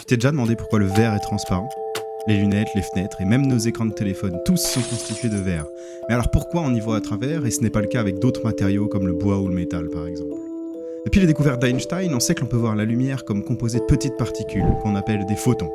Tu t'es déjà demandé pourquoi le verre est transparent? Les lunettes, les fenêtres et même nos écrans de téléphone, tous sont constitués de verre. Mais alors pourquoi on y voit à travers et ce n'est pas le cas avec d'autres matériaux comme le bois ou le métal par exemple? Depuis les découvertes d'Einstein, on sait que l'on peut voir la lumière comme composée de petites particules qu'on appelle des photons.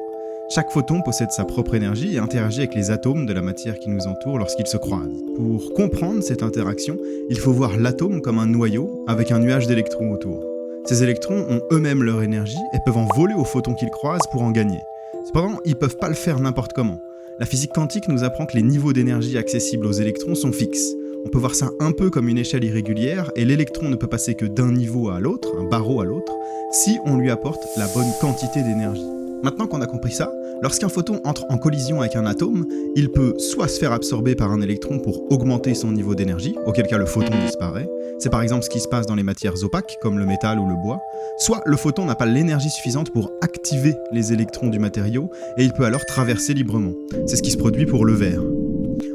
Chaque photon possède sa propre énergie et interagit avec les atomes de la matière qui nous entoure lorsqu'ils se croisent. Pour comprendre cette interaction, il faut voir l'atome comme un noyau avec un nuage d'électrons autour. Ces électrons ont eux-mêmes leur énergie et peuvent en voler aux photons qu'ils croisent pour en gagner. Cependant, ils ne peuvent pas le faire n'importe comment. La physique quantique nous apprend que les niveaux d'énergie accessibles aux électrons sont fixes. On peut voir ça un peu comme une échelle irrégulière et l'électron ne peut passer que d'un niveau à l'autre, un barreau à l'autre, si on lui apporte la bonne quantité d'énergie. Maintenant qu'on a compris ça, lorsqu'un photon entre en collision avec un atome, il peut soit se faire absorber par un électron pour augmenter son niveau d'énergie, auquel cas le photon disparaît, c'est par exemple ce qui se passe dans les matières opaques comme le métal ou le bois, soit le photon n'a pas l'énergie suffisante pour activer les électrons du matériau et il peut alors traverser librement. C'est ce qui se produit pour le verre.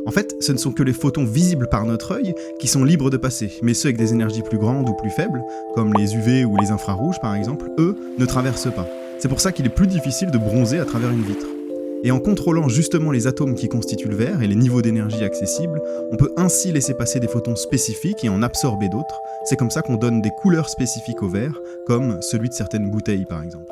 En fait, ce ne sont que les photons visibles par notre œil qui sont libres de passer, mais ceux avec des énergies plus grandes ou plus faibles, comme les UV ou les infrarouges par exemple, eux, ne traversent pas. C'est pour ça qu'il est plus difficile de bronzer à travers une vitre. Et en contrôlant justement les atomes qui constituent le verre et les niveaux d'énergie accessibles, on peut ainsi laisser passer des photons spécifiques et en absorber d'autres. C'est comme ça qu'on donne des couleurs spécifiques au verre, comme celui de certaines bouteilles par exemple.